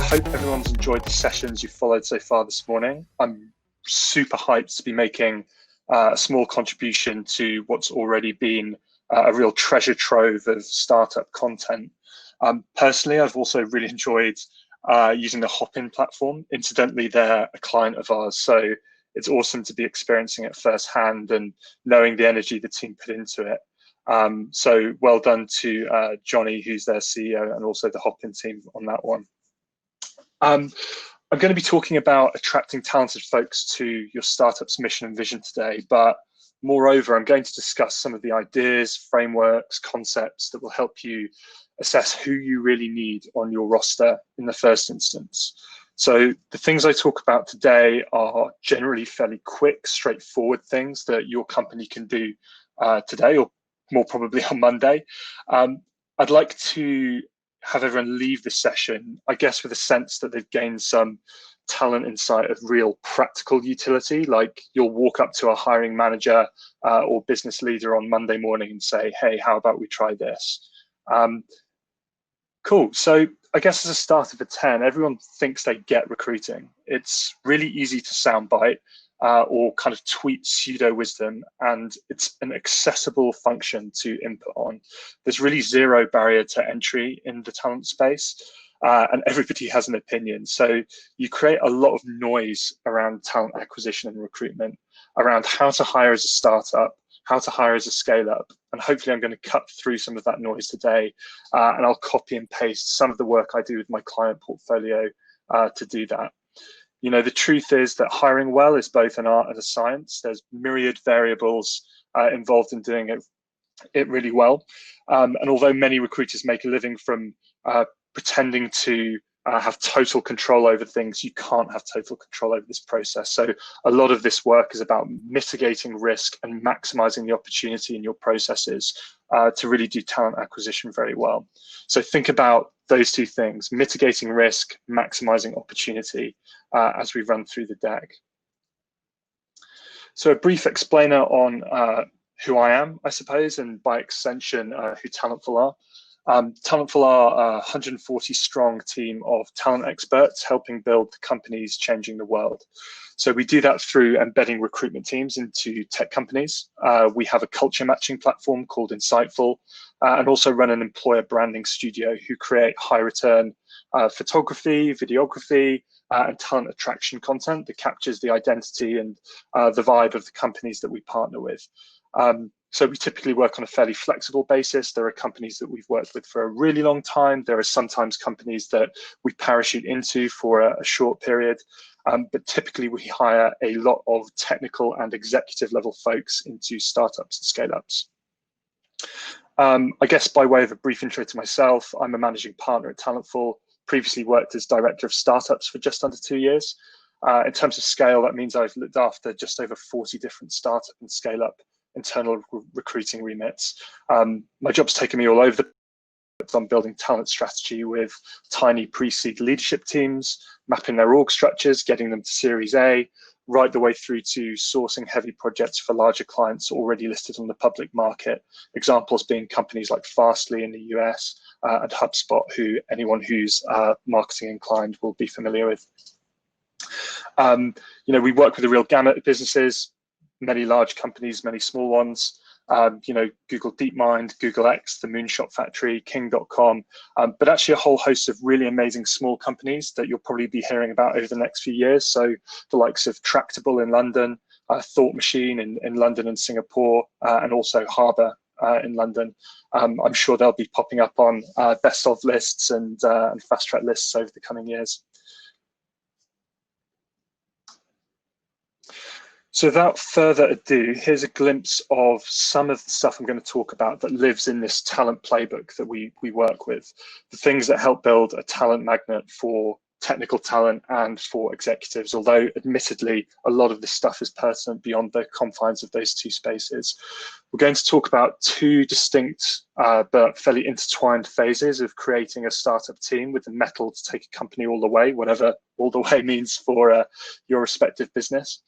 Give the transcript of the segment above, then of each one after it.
hope everyone's enjoyed the sessions you've followed so far this morning. I'm super hyped to be making a small contribution to what's already been a real treasure trove of startup content. Personally, I've also really enjoyed using the Hopin platform. Incidentally, they're a client of ours, so it's awesome to be experiencing it firsthand and knowing the energy the team put into it. So well done to Johnny, who's their CEO, and also the Hopin team on that one. I'm going to be talking about attracting talented folks to your startup's mission and vision today, but moreover, I'm going to discuss some of the ideas, frameworks, concepts that will help you assess who you really need on your roster in the first instance. So the things I talk about today are generally fairly quick, straightforward things that your company can do today, or more probably on Monday. I'd like to have everyone leave the session, I guess, with a sense that they've gained some talent insight of real practical utility. Like you'll walk up to a hiring manager or business leader on Monday morning and say, hey, how about we try this? Cool. So I guess as a start of a 10, everyone thinks they get recruiting. It's really easy to soundbite or kind of tweet pseudo wisdom, and it's an accessible function to input on. There's really zero barrier to entry in the talent space, and everybody has an opinion. So you create a lot of noise around talent acquisition and recruitment, around how to hire as a startup, how to hire as a scale up. And hopefully I'm going to cut through some of that noise today, and I'll copy and paste some of the work I do with my client portfolio to do that. You know, the truth is that hiring well is both an art and a science. There's myriad variables involved in doing it really well. And although many recruiters make a living from pretending to have total control over things, you can't have total control over this process. So a lot of this work is about mitigating risk and maximizing the opportunity in your processes to really do talent acquisition very well. So think about those two things: mitigating risk, maximizing opportunity, as we run through the deck. So a brief explainer on who I am, I suppose, and by extension, who Talentful are. Talentful are a 140 strong team of talent experts helping build the companies changing the world. So we do that through embedding recruitment teams into tech companies. We have a culture matching platform called Insightful, and also run an employer branding studio who create high return photography, videography, and talent attraction content that captures the identity and the vibe of the companies that we partner with. So we typically work on a fairly flexible basis. There are companies that we've worked with for a really long time. There are sometimes companies that we parachute into for a short period, but typically we hire a lot of technical and executive level folks into startups and scale-ups. I guess by way of a brief intro to myself, I'm a managing partner at Talentful, previously worked as director of startups for just under 2 years. In terms of scale, that means I've looked after just over 40 different startup and scale-up internal recruiting remits. My job's taken me all over the place. I'm building talent strategy with tiny pre-seed leadership teams, mapping their org structures, getting them to Series A, right the way through to sourcing heavy projects for larger clients already listed on the public market. Examples being companies like Fastly in the US and HubSpot, who anyone who's marketing inclined will be familiar with. You know, we work with a real gamut of businesses, many large companies, many small ones, you know, Google DeepMind, Google X, the Moonshot Factory, King.com, but actually a whole host of really amazing small companies that you'll probably be hearing about over the next few years. So the likes of Tractable in London, Thought Machine in London and Singapore, and also Harbour in London. I'm sure they'll be popping up on best of lists and fast track lists over the coming years. So without further ado, here's a glimpse of some of the stuff I'm going to talk about that lives in this talent playbook that we work with. The things that help build a talent magnet for technical talent and for executives, although admittedly, a lot of this stuff is pertinent beyond the confines of those two spaces. We're going to talk about two distinct but fairly intertwined phases of creating a startup team with the mettle to take a company all the way, whatever all the way means for your respective business.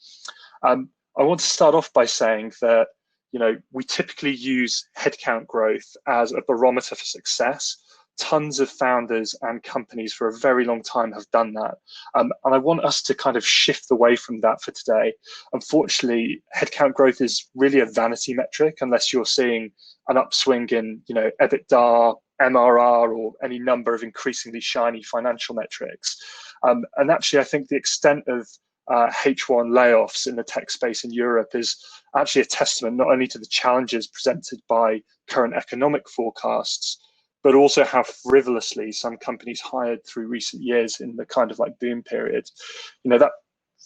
I want to start off by saying that, you know, we typically use headcount growth as a barometer for success tons of founders and companies for a very long time have done that. And I want us to kind of shift away from that for today. Unfortunately, headcount growth is really a vanity metric unless you're seeing an upswing in, EBITDA, MRR, or any number of increasingly shiny financial metrics. And actually, I think the extent of H1 layoffs in the tech space in Europe is actually a testament not only to the challenges presented by current economic forecasts, but also how frivolously some companies hired through recent years in the kind of like boom period. That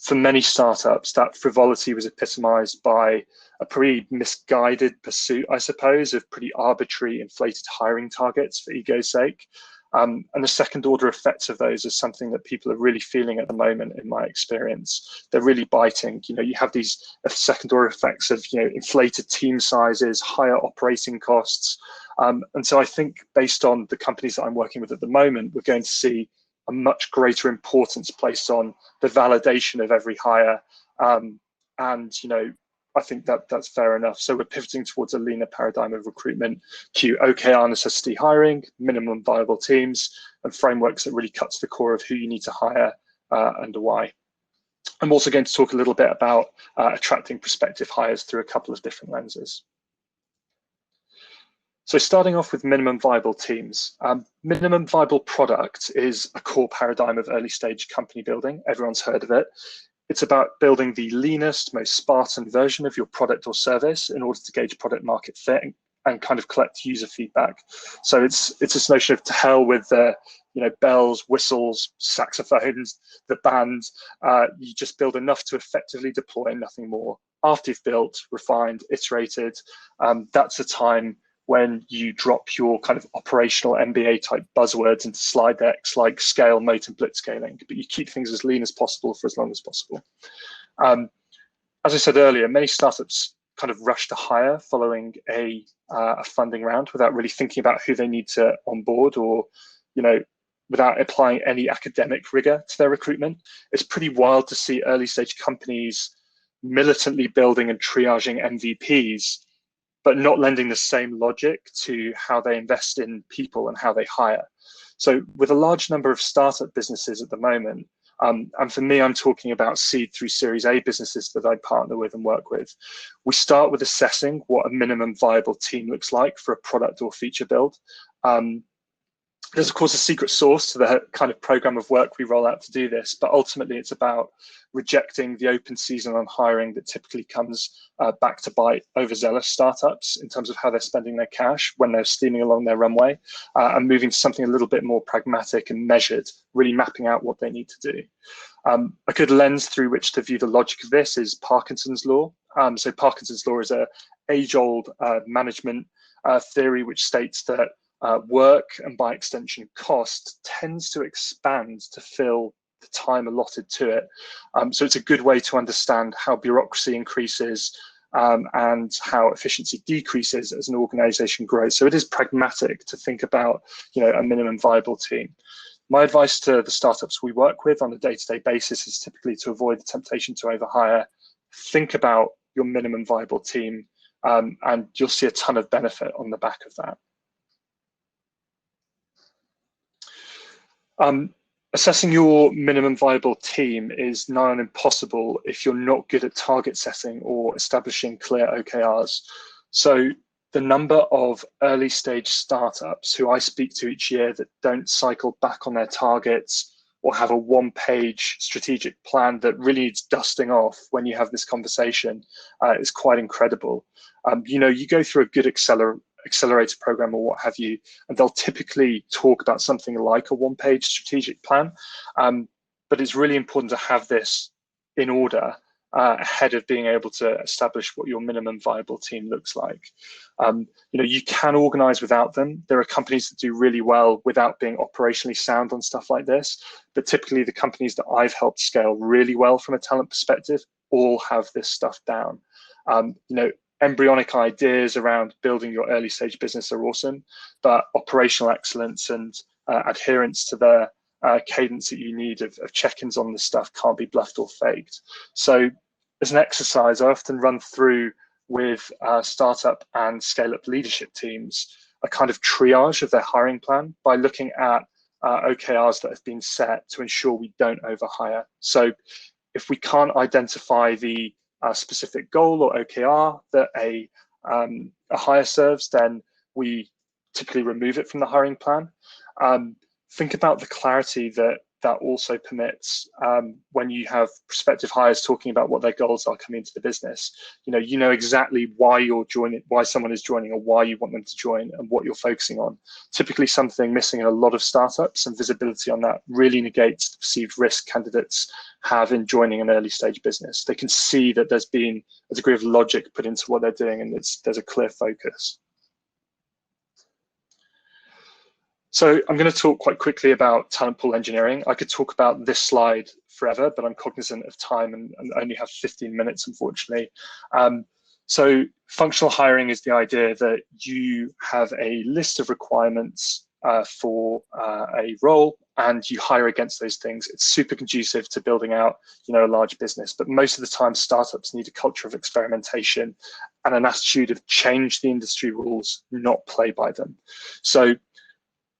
for many startups, that frivolity was epitomized by a pretty misguided pursuit, I suppose, of pretty arbitrary inflated hiring targets for ego's sake. And the second order effects of those is something that people are really feeling at the moment, in my experience. They're really biting. You have these second order effects of, inflated team sizes, higher operating costs. And so I think based on the companies that I'm working with at the moment, we're going to see a much greater importance placed on the validation of every hire. I think that's fair enough. So we're pivoting towards a leaner paradigm of recruitment, OKR necessity hiring, minimum viable teams, and frameworks that really cut to the core of who you need to hire and why. I'm also going to talk a little bit about attracting prospective hires through a couple of different lenses. So starting off with minimum viable teams. Minimum viable product is a core paradigm of early stage company building. Everyone's heard of it. It's about building the leanest, most Spartan version of your product or service in order to gauge product market fit and kind of collect user feedback. So it's this notion of to hell with the bells, whistles, saxophones, the band. You just build enough to effectively deploy, nothing more. After you've built, refined, iterated, that's a time when you drop your kind of operational MBA type buzzwords into slide decks like scale, moat, and blitzscaling, but you keep things as lean as possible for as long as possible. As I said earlier, many startups kind of rush to hire following a funding round without really thinking about who they need to onboard, or without applying any academic rigor to their recruitment. It's pretty wild to see early stage companies militantly building and triaging MVPs, but not lending the same logic to how they invest in people and how they hire. So with a large number of startup businesses at the moment, and for me, I'm talking about seed through Series A businesses that I partner with and work with, we start with assessing what a minimum viable team looks like for a product or feature build. There's, of course, a secret sauce to the kind of program of work we roll out to do this, but ultimately it's about rejecting the open season on hiring that typically comes back to bite overzealous startups in terms of how they're spending their cash when they're steaming along their runway, and moving to something a little bit more pragmatic and measured, really mapping out what they need to do. A good lens through which to view the logic of this is Parkinson's law. So Parkinson's law is an age-old management theory which states that work, and by extension cost, tends to expand to fill the time allotted to it. So it's a good way to understand how bureaucracy increases and how efficiency decreases as an organization grows. So it is pragmatic to think about a minimum viable team. My advice to the startups we work with on a day-to-day basis is typically to avoid the temptation to overhire. Think about your minimum viable team, and you'll see a ton of benefit on the back of that. Assessing your minimum viable team is nigh on impossible if you're not good at target setting or establishing clear OKRs. So the number of early stage startups who I speak to each year that don't cycle back on their targets or have a one-page strategic plan that really needs dusting off when you have this conversation is quite incredible. You go through a good accelerator program or what have you, and they'll typically talk about something like a one-page strategic plan, but it's really important to have this in order ahead of being able to establish what your minimum viable team looks like. You can organize without them. There are companies that do really well without being operationally sound on stuff like this, but typically the companies that I've helped scale really well from a talent perspective all have this stuff down. Embryonic ideas around building your early stage business are awesome, but operational excellence and adherence to the cadence that you need of check-ins on this stuff can't be bluffed or faked. So as an exercise, I often run through with startup and scale-up leadership teams a kind of triage of their hiring plan by looking at OKRs that have been set to ensure we don't overhire. So if we can't identify the specific goal or OKR that a hire serves, then we typically remove it from the hiring plan. Think about the clarity that also permits when you have prospective hires talking about what their goals are coming into the business. You know exactly why you're joining, why someone is joining, or why you want them to join, and what you're focusing on. Typically, something missing in a lot of startups, and visibility on that really negates the perceived risk candidates have in joining an early stage business. They can see that there's been a degree of logic put into what they're doing, and there's a clear focus. So I'm going to talk quite quickly about talent pool engineering. I could talk about this slide forever, but I'm cognizant of time and only have 15 minutes, unfortunately. So functional hiring is the idea that you have a list of requirements for a role, and you hire against those things. It's super conducive to building out, a large business. But most of the time, startups need a culture of experimentation and an attitude of change the industry rules, not play by them. So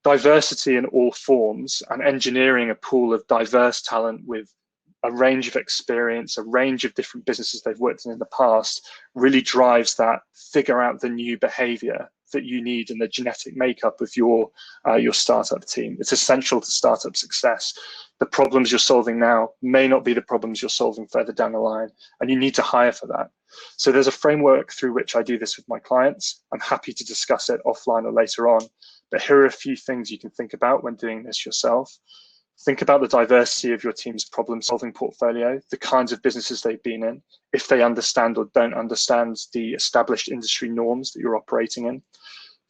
diversity in all forms and engineering a pool of diverse talent with a range of experience, a range of different businesses they've worked in the past, really drives that figure out the new behavior that you need in the genetic makeup of your startup team. It's essential to startup success. The problems you're solving now may not be the problems you're solving further down the line, and you need to hire for that. So there's a framework through which I do this with my clients. I'm happy to discuss it offline or later on, but here are a few things you can think about when doing this yourself. Think about the diversity of your team's problem-solving portfolio, the kinds of businesses they've been in, if they understand or don't understand the established industry norms that you're operating in.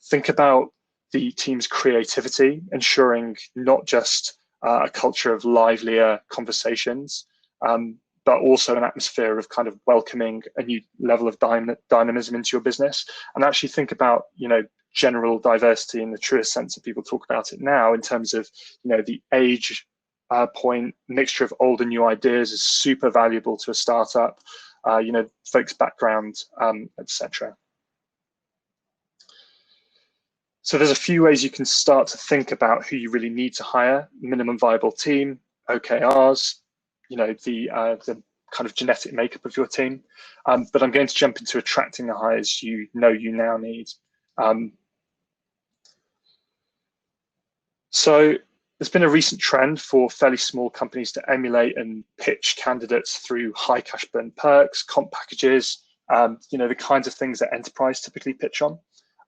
Think about the team's creativity, ensuring not just a culture of livelier conversations, but also an atmosphere of kind of welcoming a new level of dynamism into your business. And actually think about, general diversity in the truest sense that people talk about it now, in terms of, the age point, mixture of old and new ideas is super valuable to a startup, folks' background, etc. So there's a few ways you can start to think about who you really need to hire: minimum viable team, OKRs, the kind of genetic makeup of your team. But I'm going to jump into attracting the hires you now need. So there's been a recent trend for fairly small companies to emulate and pitch candidates through high cash burn perks, comp packages, the kinds of things that enterprise typically pitch on.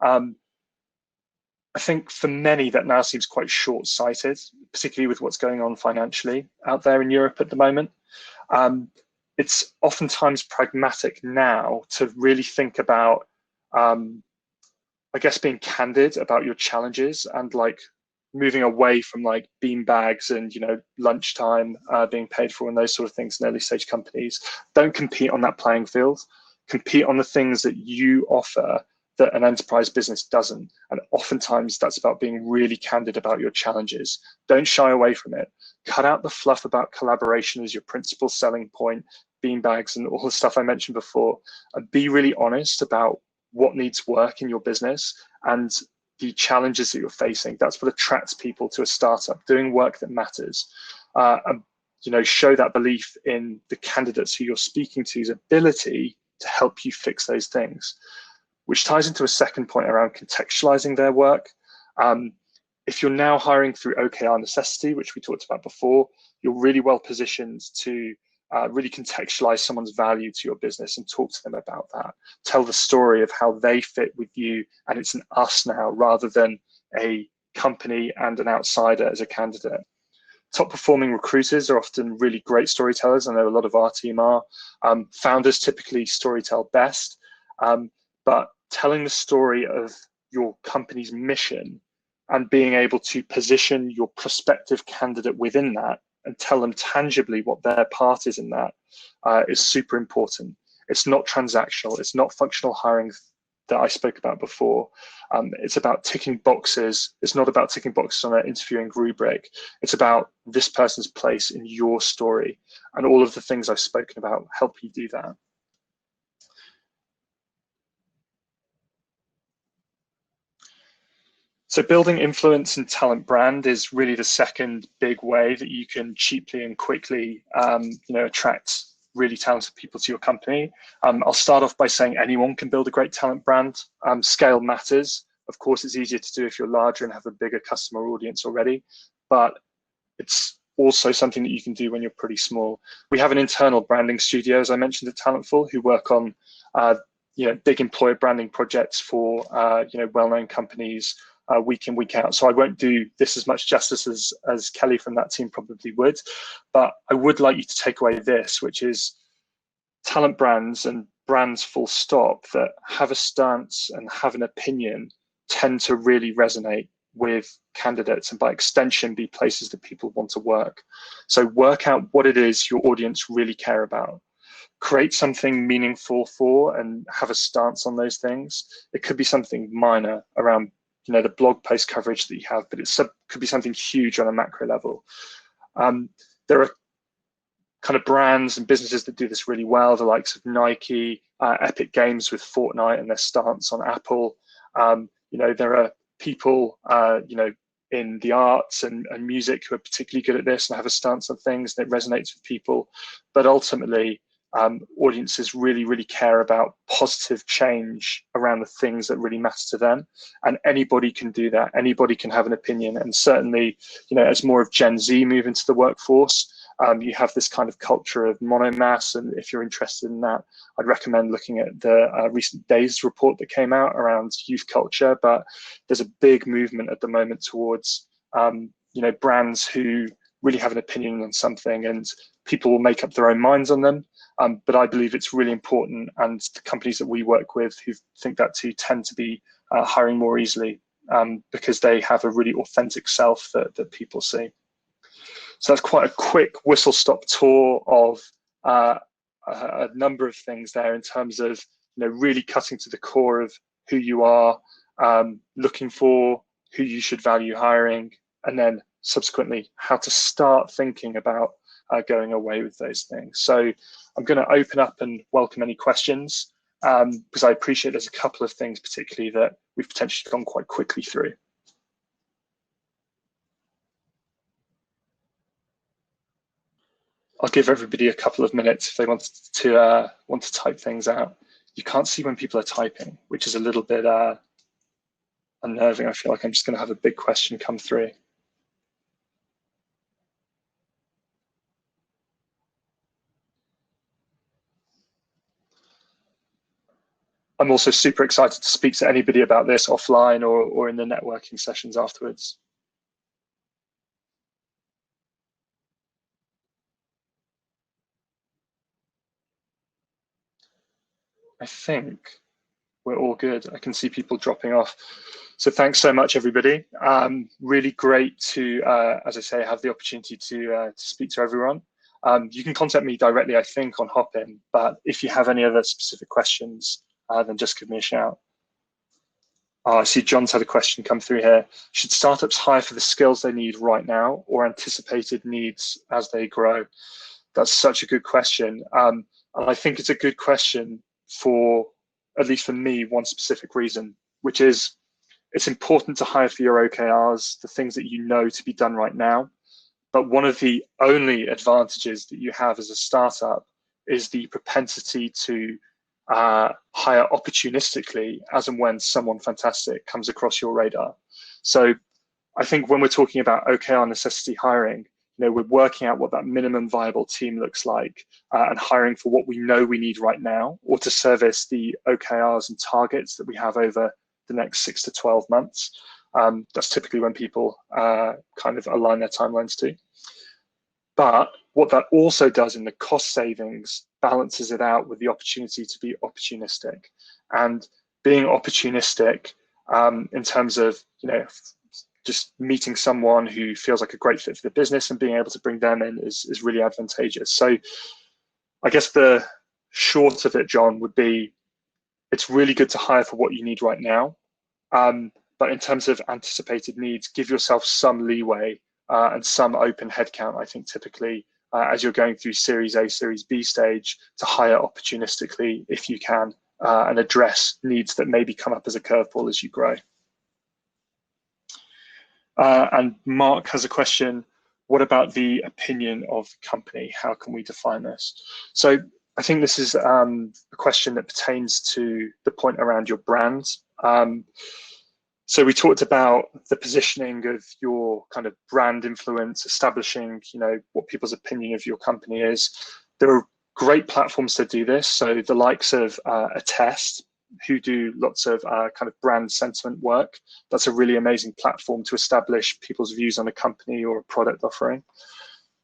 I think for many that now seems quite short-sighted, particularly with what's going on financially out there in Europe at the moment. It's oftentimes pragmatic now to really think about, I guess, being candid about your challenges and moving away from bean bags and lunchtime being paid for and those sort of things in early stage companies. Don't compete on that playing field. Compete on the things that you offer that an enterprise business doesn't. And oftentimes that's about being really candid about your challenges. Don't shy away from it. Cut out the fluff about collaboration as your principal selling point, bean bags and all the stuff I mentioned before, and be really honest about what needs work in your business and the challenges that you're facing. That's what attracts people to a startup, doing work that matters. And, show that belief in the candidates who you're speaking to's ability to help you fix those things, which ties into a second point around contextualizing their work. If you're now hiring through OKR necessity, which we talked about before, you're really well positioned to really contextualize someone's value to your business and talk to them about that. Tell the story of how they fit with you, and it's an us now rather than a company and an outsider as a candidate. Top performing recruiters are often really great storytellers. I know a lot of our team are. Founders typically storytell best, but telling the story of your company's mission and being able to position your prospective candidate within that and tell them tangibly what their part is in that is super important. It's not transactional. It's not functional hiring that I spoke about before. It's about ticking boxes. It's not about ticking boxes on an interviewing rubric. It's about this person's place in your story, and all of the things I've spoken about help you do that. So building influence and talent brand is really the second big way that you can cheaply and quickly, attract really talented people to your company. I'll start off by saying anyone can build a great talent brand. Scale matters. Of course, it's easier to do if you're larger and have a bigger customer audience already, but it's also something that you can do when you're pretty small. We have an internal branding studio, as I mentioned, at Talentful, who work on big employer branding projects for well-known companies week in, week out. So I won't do this as much justice as Kelly from that team probably would, but I would like you to take away this, which is talent brands and brands full stop that have a stance and have an opinion tend to really resonate with candidates and by extension be places that people want to work. So work out what it is your audience really care about. Create something meaningful for and have a stance on those things. It could be something minor around the blog post coverage that you have, but it could be something huge on a macro level. There are kind of brands and businesses that do this really well, the likes of Nike, Epic Games with Fortnite and their stance on Apple. There are people, in the arts and music who are particularly good at this and have a stance on things that resonates with people. But ultimately, audiences really, really care about positive change around the things that really matter to them. And anybody can do that. Anybody can have an opinion. And certainly, as more of Gen Z move into the workforce, you have this kind of culture of monomass. And if you're interested in that, I'd recommend looking at the recent Days report that came out around youth culture. But there's a big movement at the moment towards, brands who really have an opinion on something, and people will make up their own minds on them. But I believe it's really important, and the companies that we work with who think that too tend to be hiring more easily because they have a really authentic self that people see. So that's quite a quick whistle-stop tour of a number of things there in terms of really cutting to the core of who you are, looking for, who you should value hiring, and then subsequently how to start thinking about going away with those things. So I'm going to open up and welcome any questions because I appreciate there's a couple of things particularly that we've potentially gone quite quickly through. I'll give everybody a couple of minutes if they want to type things out. You can't see when people are typing, which is a little bit unnerving. I feel like I'm just going to have a big question come through. I'm also super excited to speak to anybody about this offline or in the networking sessions afterwards. I think we're all good. I can see people dropping off. So thanks so much, everybody. Really great to, as I say, have the opportunity to speak to everyone. You can contact me directly, I think, on Hopin, but if you have any other specific questions, then just give me a shout. I see John's had a question come through here. Should startups hire for the skills they need right now or anticipated needs as they grow? That's such a good question. And I think it's a good question for, at least for me, one specific reason, which is it's important to hire for your OKRs, the things that you know to be done right now. But one of the only advantages that you have as a startup is the propensity to hire opportunistically as and when someone fantastic comes across your radar. So I think when we're talking about OKR necessity hiring, we're working out what that minimum viable team looks like and hiring for what we know we need right now or to service the OKRs and targets that we have over the next 6 to 12 months. That's typically when people kind of align their timelines to. But what that also does in the cost savings balances it out with the opportunity to be opportunistic. And being opportunistic in terms of, just meeting someone who feels like a great fit for the business and being able to bring them in is really advantageous. So I guess the short of it, John, would be it's really good to hire for what you need right now. But in terms of anticipated needs, give yourself some leeway and some open headcount, I think, typically, as you're going through Series A, Series B stage, to hire opportunistically if you can and address needs that maybe come up as a curveball as you grow. And Mark has a question: what about the opinion of the company? How can we define this? So I think this is a question that pertains to the point around your brand. So we talked about the positioning of your kind of brand influence, establishing, what people's opinion of your company is. There are great platforms to do this. So the likes of Attest, who do lots of kind of brand sentiment work. That's a really amazing platform to establish people's views on a company or a product offering.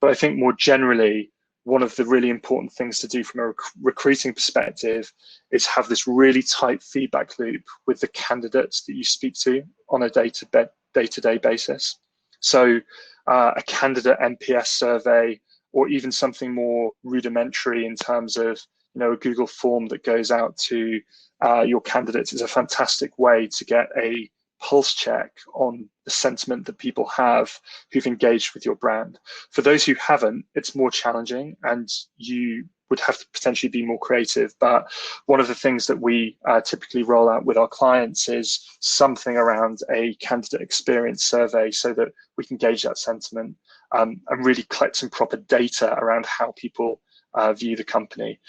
But I think more generally, one of the really important things to do from a recruiting perspective is have this really tight feedback loop with the candidates that you speak to on a day-to-day basis. So a candidate NPS survey, or even something more rudimentary in terms of a Google form that goes out to your candidates, is a fantastic way to get a pulse check on the sentiment that people have who've engaged with your brand. For those who haven't, it's more challenging and you would have to potentially be more creative. But one of the things that we typically roll out with our clients is something around a candidate experience survey so that we can gauge that sentiment and really collect some proper data around how people view the company.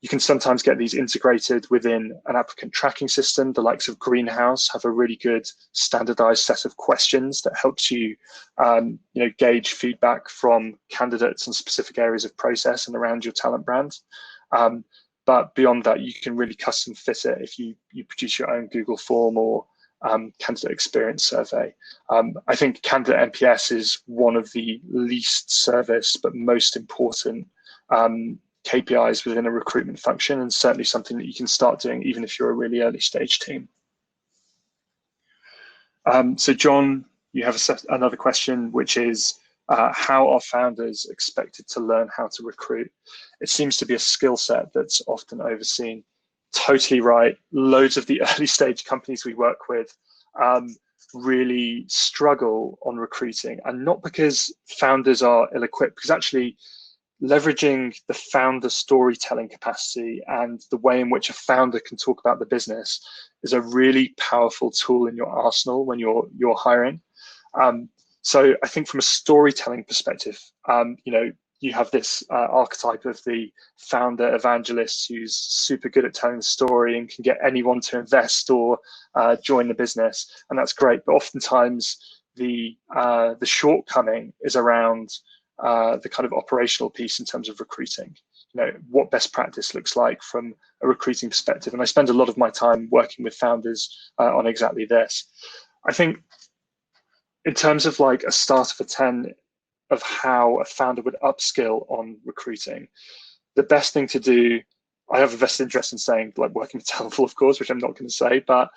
You can sometimes get these integrated within an applicant tracking system. The likes of Greenhouse have a really good standardized set of questions that helps you, gauge feedback from candidates on specific areas of process and around your talent brand. But beyond that, you can really custom fit it if you produce your own Google form or candidate experience survey. I think candidate NPS is one of the least serviced but most important KPIs within a recruitment function, and certainly something that you can start doing even if you're a really early stage team. So John, you have another question, which is how are founders expected to learn how to recruit? It seems to be a skill set that's often overseen. Totally right. Loads of the early stage companies we work with really struggle on recruiting, and not because founders are ill-equipped, because actually leveraging the founder storytelling capacity and the way in which a founder can talk about the business is a really powerful tool in your arsenal when you're hiring. So I think from a storytelling perspective, you have this archetype of the founder evangelist who's super good at telling the story and can get anyone to invest or join the business, and that's great. But oftentimes the shortcoming is around the kind of operational piece in terms of recruiting, what best practice looks like from a recruiting perspective. And I spend a lot of my time working with founders on exactly this. I think in terms of like a starter for 10 of how a founder would upskill on recruiting, the best thing to do, I have a vested interest in saying, like working with Talentful, of course, which I'm not going to say, but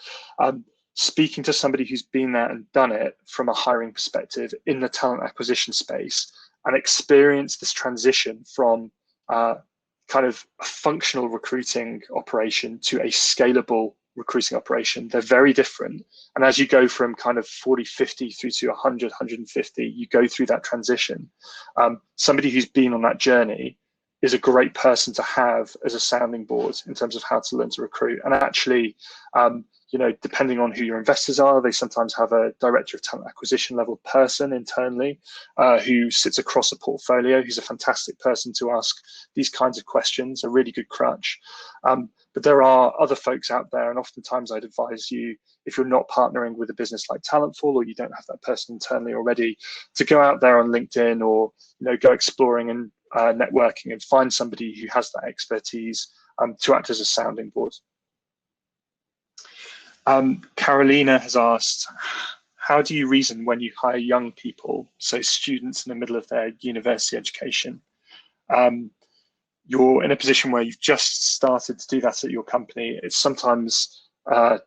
speaking to somebody who's been there and done it from a hiring perspective in the talent acquisition space, and experience this transition from kind of a functional recruiting operation to a scalable recruiting operation. They're very different. And as you go from kind of 40, 50 through to 100, 150, you go through that transition. Somebody who's been on that journey is a great person to have as a sounding board in terms of how to learn to recruit. And actually, depending on who your investors are, they sometimes have a director of talent acquisition level person internally who sits across a portfolio, who's a fantastic person to ask these kinds of questions, a really good crutch. But there are other folks out there, and oftentimes I'd advise you, if you're not partnering with a business like Talentful or you don't have that person internally already, to go out there on LinkedIn or go exploring and networking and find somebody who has that expertise to act as a sounding board. Carolina has asked, how do you reason when you hire young people, so students in the middle of their university education? You're in a position where you've just started to do that at your company. It's sometimes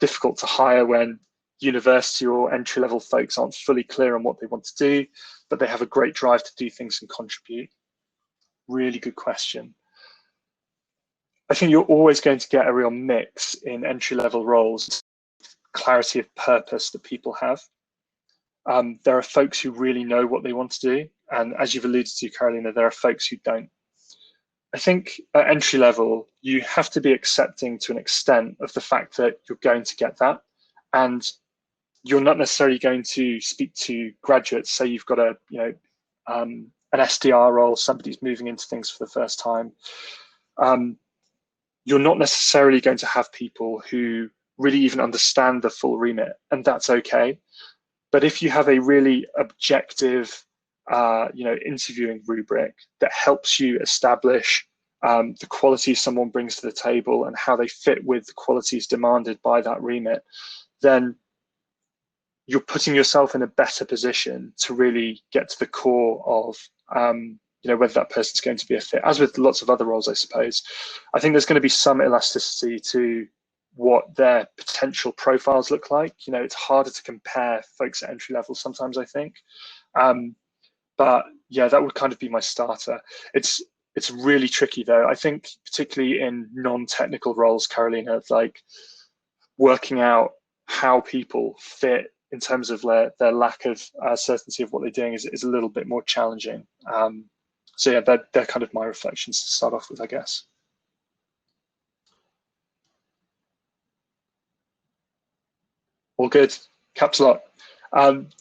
difficult to hire when university or entry-level folks aren't fully clear on what they want to do, but they have a great drive to do things and contribute. Really good question. I think you're always going to get a real mix in entry-level roles, clarity of purpose that people have. There are folks who really know what they want to do, and as you've alluded to, Carolina, there are folks who don't. I think at entry level, you have to be accepting to an extent of the fact that you're going to get that. And you're not necessarily going to speak to graduates. Say you've got an SDR role, somebody's moving into things for the first time. You're not necessarily going to have people who really even understand the full remit, and that's okay. But if you have a really objective, interviewing rubric that helps you establish the qualities someone brings to the table and how they fit with the qualities demanded by that remit, then you're putting yourself in a better position to really get to the core of whether that person's going to be a fit. As with lots of other roles, I suppose, I think there's going to be some elasticity to what their potential profiles look like. It's harder to compare folks at entry level sometimes, I think. But yeah, that would kind of be my starter. It's really tricky though. I think particularly in non-technical roles, Carolina, like working out how people fit in terms of their lack of certainty of what they're doing is a little bit more challenging. So yeah, they're kind of my reflections to start off with, I guess. All good. Caps a lot.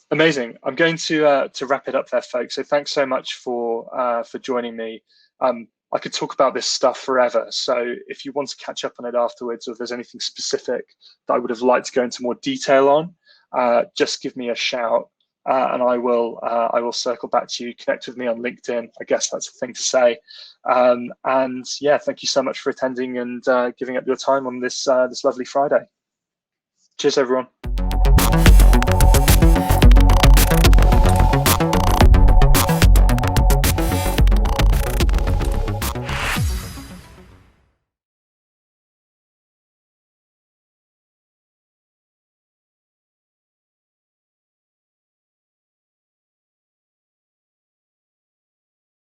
Amazing. I'm going to wrap it up there, folks. So thanks so much for joining me. I could talk about this stuff forever. So if you want to catch up on it afterwards, or if there's anything specific that I would have liked to go into more detail on, just give me a shout, and I will circle back to you. Connect with me on LinkedIn. I guess that's the thing to say. And yeah, thank you so much for attending and giving up your time on this lovely Friday. Cheers, everyone.